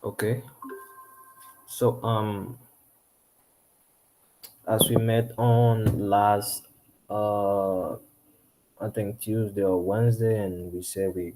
Okay. So as we met on last uh I think Tuesday or Wednesday, and we said we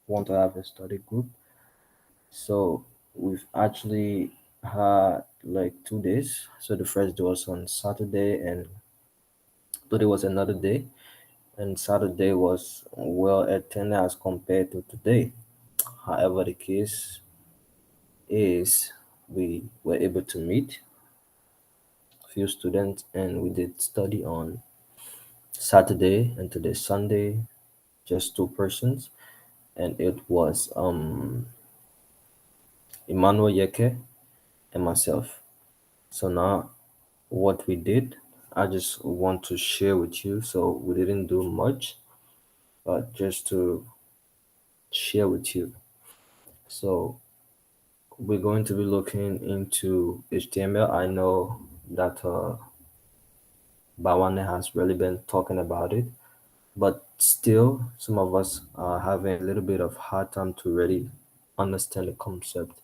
want to have a study group. So we've actually had like 2 days. So the first day was on Saturday, and today was another day. And Saturday was well attended as compared to today. However, the case is we were able to meet a few students and we did study on Saturday and today Sunday, just two persons, and it was Emmanuel Yeke and myself. So now what we did, I just want to share with you. So we didn't do much, but just to share with you. So we're going to be looking into HTML. I know that Bawane has really been talking about it, but still, some of us are having a little bit of hard time to really understand the concept.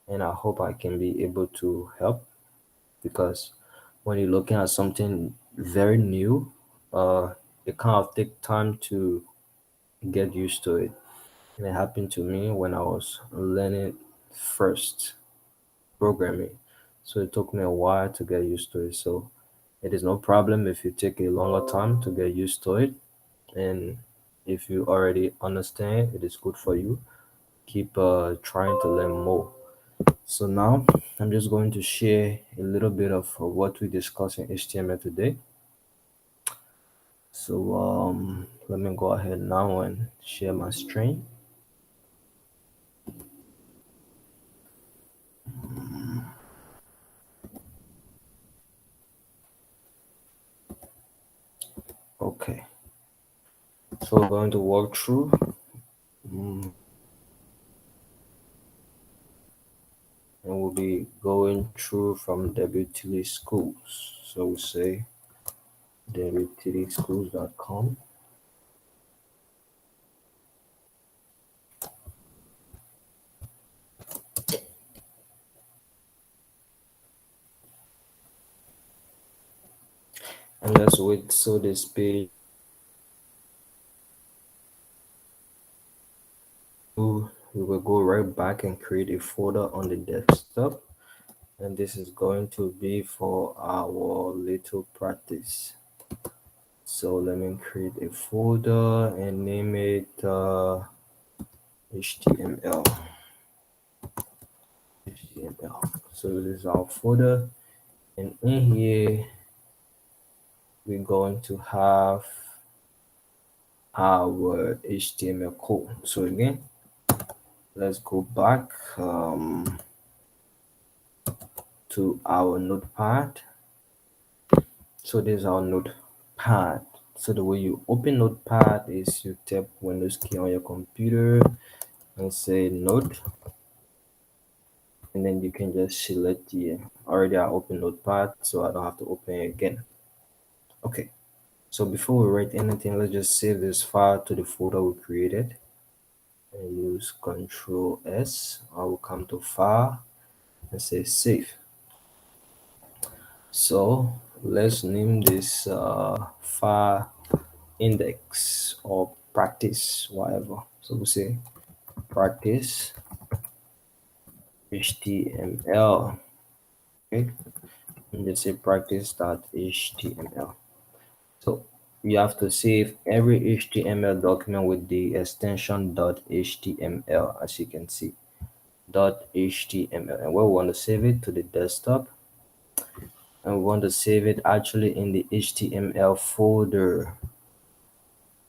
And I hope I can be able to help because when you're looking at something very new, it kind of take time to get used to it. And it happened to me when I was learning first programming. So it took me a while to get used to it. So it is no problem if you take a longer time to get used to it. And if you already understand, it is good for you. Keep trying to learn more. So now I'm just going to share a little bit of what we discussed in HTML today. So let me go ahead now and share my screen. Okay. So we're going to walk through. mm, and we'll be going through from WTD Schools. So we say WTDschools.com, and let's wait so this page we will go right back and create a folder on the desktop, and this is going to be for our little practice. So let me create a folder and name it HTML. HTML. So this is our folder, and in here we're going to have our HTML code. So again, let's go back to our notepad. So this is our notepad. So the way you open notepad is you tap Windows key on your computer and say note, and then you can just select the already I open notepad so I don't have to open it again. Okay, so before we write anything, let's just save this file to the folder we created and use Control S. I will come to file and say save. So let's name this file index or practice, whatever. So we'll say practice HTML. Okay, and just say practice.html. So you have to save every HTML document with the extension .html, as you can see, .html. And we want to save it to the desktop, and we want to save it actually in the HTML folder.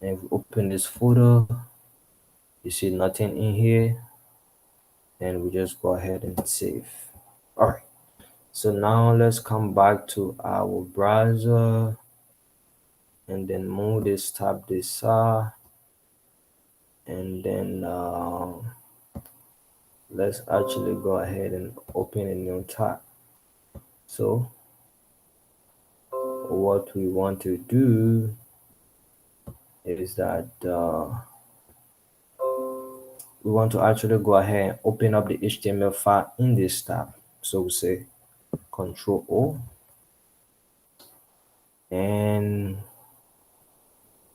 And if we open this folder, you see nothing in here, and we just go ahead and save. All right. So now let's come back to our browser and then move this tab this and then let's actually go ahead and open a new tab. So what we want to do is that we want to actually go ahead and open up the HTML file in this tab. So we say Control O, and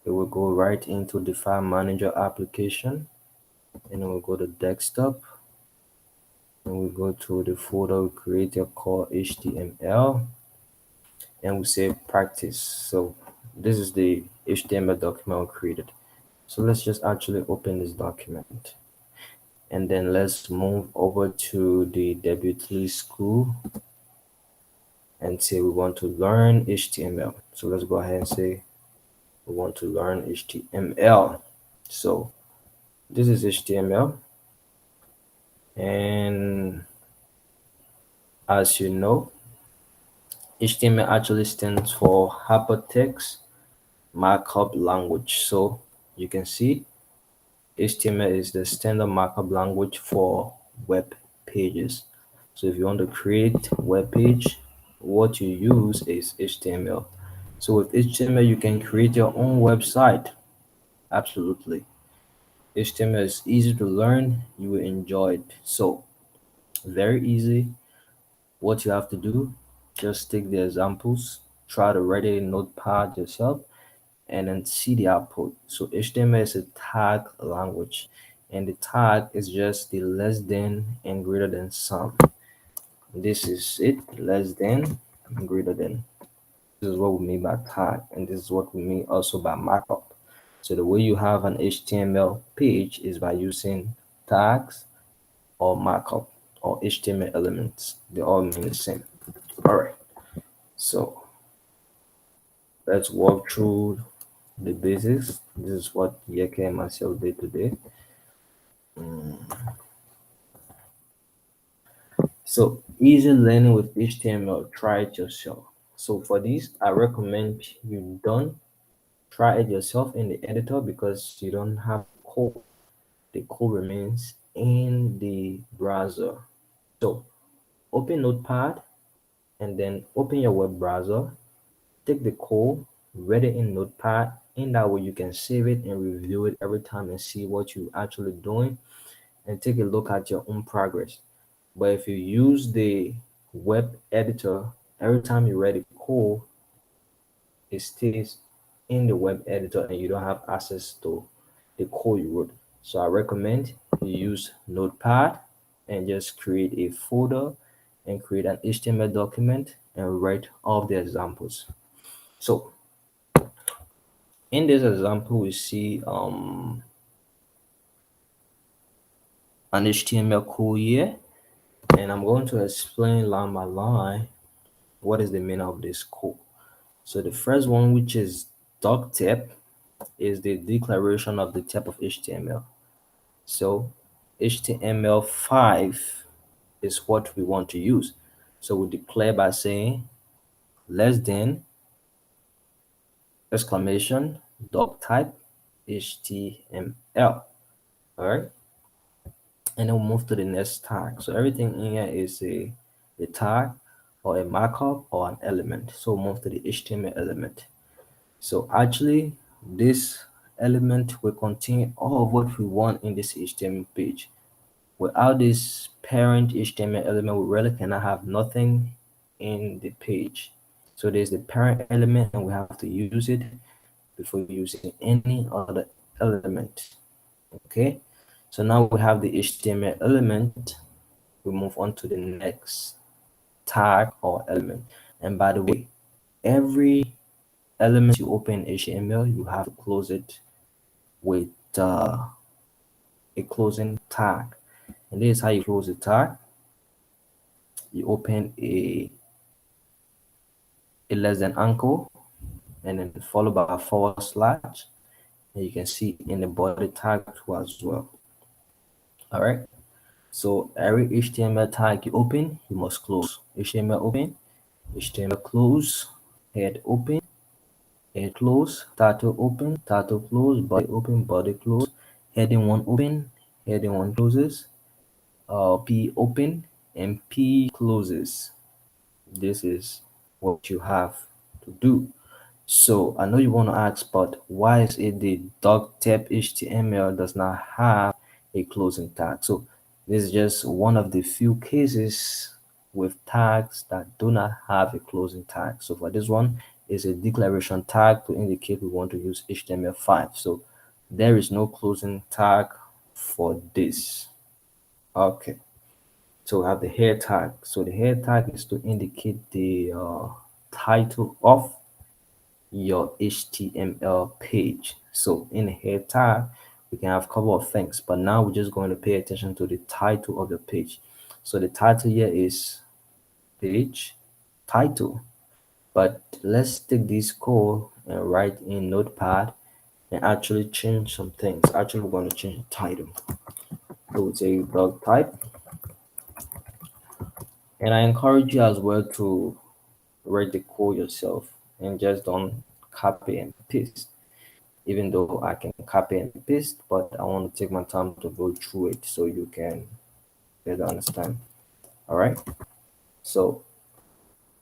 it will go right into the file manager application, and then we'll go to desktop, and we go to the folder we created called HTML, and we say practice. So this is the HTML document we created. So let's just actually open this document, and then let's move over to the W3 school and say we want to learn HTML. So let's go ahead and say we want to learn HTML. So this is HTML, and as you know, HTML actually stands for Hypertext Markup Language. So you can see HTML is the standard markup language for web pages. So if you want to create web page, what you use is HTML. So with HTML, you can create your own website. Absolutely. HTML is easy to learn. You will enjoy it. So very easy. What you have to do, just take the examples, try to write it in Notepad yourself, and then see the output. So HTML is a tag language, and the tag is just the less than and greater than sign. This is it, less than and greater than. This is what we mean by tag, and this is what we mean also by markup. So the way you have an HTML page is by using tags or markup or HTML elements. They all mean the same. All right. So let's walk through the basics. This is what Yeke and myself did today. So easy learning with HTML, try it yourself. So for this, I recommend you don't try it yourself in the editor because you don't have code. The code remains in the browser. So open Notepad and then open your web browser. Take the code, read it in Notepad. In that way, you can save it and review it every time and see what you're actually doing and take a look at your own progress. But if you use the web editor, every time you write a code, it stays in the web editor and you don't have access to the code you wrote. So I recommend you use Notepad and just create a folder and create an HTML document and write all the examples. So in this example, we see an HTML code here, and I'm going to explain line by line what is the meaning of this code. So the first one, which is doc type, is the declaration of the type of HTML. So HTML5 is what we want to use. So we declare by saying less than exclamation doc type HTML. All right. And then we'll move to the next tag. So everything in here is a tag or a markup or an element. So we'll move to the HTML element. So actually, this element will contain all of what we want in this HTML page. Without this parent HTML element, we really cannot have nothing in the page. So there's the parent element, and we have to use it before using any other element. Okay, so now we have the HTML element. We move on to the next tag or element. And by the way, every element you open in HTML, you have to close it with a closing tag. And this is how you close the tag. You open a less than anchor and then followed by a forward slash. And you can see in the body tag too as well. All right. So every HTML tag you open, you must close. HTML open, HTML close, head open, head close, title open, title close, body open, body close, heading one open, heading one closes, P open, and P closes. This is what you have to do. So I know you want to ask, but why is it the doc type HTML does not have a closing tag. So this is just one of the few cases with tags that do not have a closing tag. So for this one is a declaration tag to indicate we want to use HTML5. So there is no closing tag for this. Okay. So we have the head tag. So the head tag is to indicate the title of your HTML page. So in the head tag, we can have a couple of things, but now we're just going to pay attention to the title of the page. So the title here is page title, but let's take this code and write in Notepad and actually change some things. Actually, we're going to change the title. So we'll say blog type, and I encourage you as well to write the code yourself and just don't copy and paste. Even though I can copy and paste, but I want to take my time to go through it so you can better understand. All right. So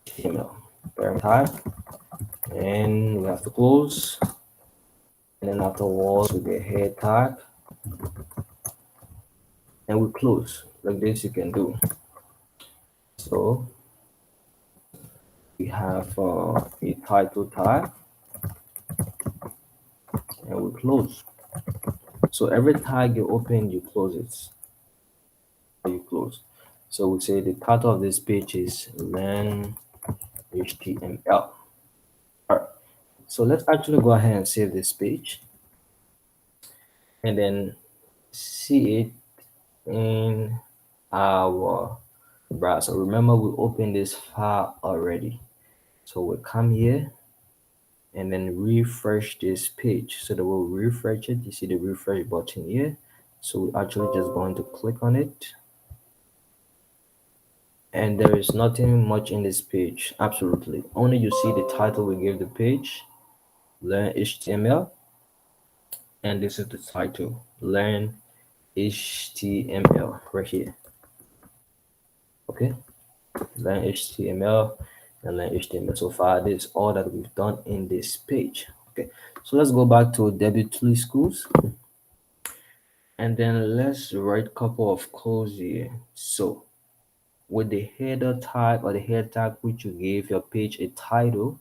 HTML parent type, and we have to close, and then afterwards we get head tag, and we close. Like this, you can do. So we have a title tag, and we close. So every tag you open, you close it. You close. So we say the title of this page is learn HTML. All right. So let's actually go ahead and save this page and then see it in our browser. Remember, we opened this file already. So we'll come here and then refresh this page. So that we'll refresh it. You see the refresh button here. So we're actually just going to click on it. And there is nothing much in this page. Absolutely. Only you see the title we gave the page, Learn HTML. And this is the title, Learn HTML right here. Okay, learn HTML and learn HTML. So far, this is all that we've done in this page. Okay, so let's go back to W3 Schools and then let's write a couple of codes here. So with the header tag or the header tag which you gave your page a title,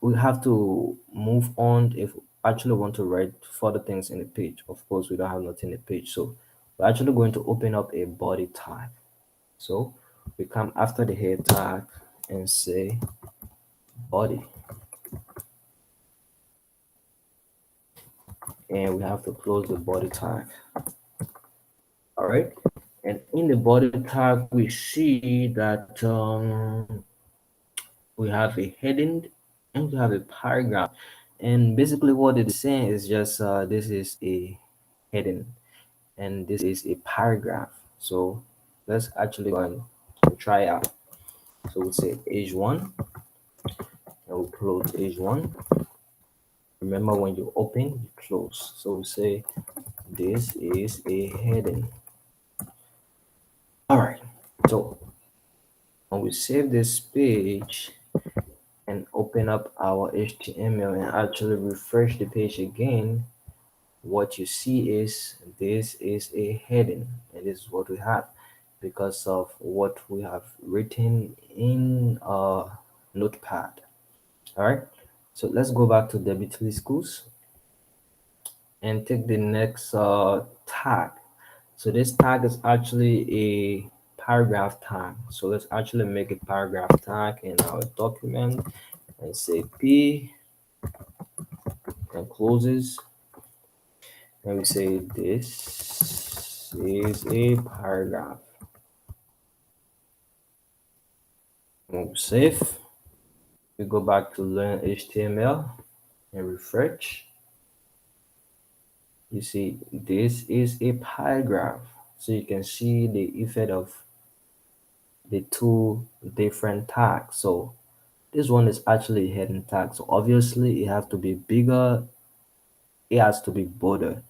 we have to move on if we actually want to write further things in the page. Of course, we don't have nothing in the page, so we're actually going to open up a body tag. So we come after the head tag and say body, and we have to close the body tag. All right, and in the body tag we see that we have a heading and we have a paragraph, and basically what it is saying is just this is a heading and this is a paragraph. So let's actually go and try out. So we'll say age one and we'll close age one. Remember, when you open, you close. So we say this is a heading. All right. So when we save this page and open up our HTML and actually refresh the page again, what you see is this is a heading, and this is what we have because of what we have written in Notepad. All right. So let's go back to W3 Schools and take the next tag. So this tag is actually a paragraph tag. So let's actually make a paragraph tag in our document and say P and closes. And we say this is a paragraph. And we save. We go back to learn HTML and refresh. You see, this is a paragraph. So you can see the effect of the two different tags. So this one is actually a heading tag. So obviously it has to be bigger, it has to be bolder.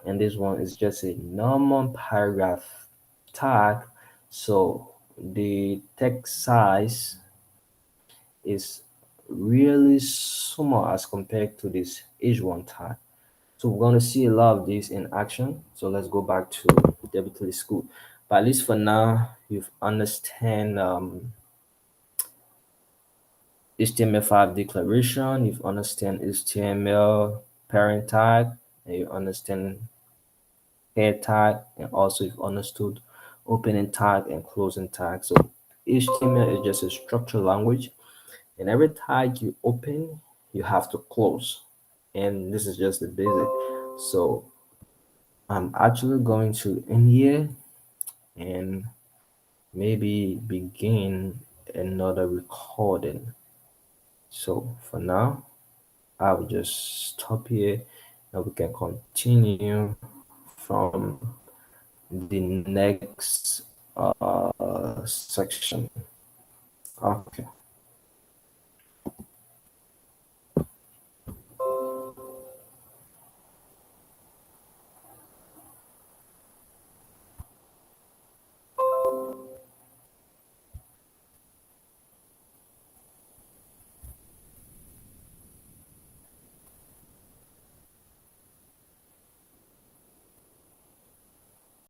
And this one is just a normal paragraph tag. So the text size is really small as compared to this H1 tag. So we're going to see a lot of this in action. So let's go back to Debitly School. But at least for now, you've understand HTML5 declaration, you've understand HTML parent tag, and you understand head tag, and also you've understood opening tag and closing tag. So HTML is just a structured language, and every tag you open, you have to close. And this is just the basic. So I'm actually going to end here and maybe begin another recording. So for now, I'll just stop here and we can continue from the next section. Okay.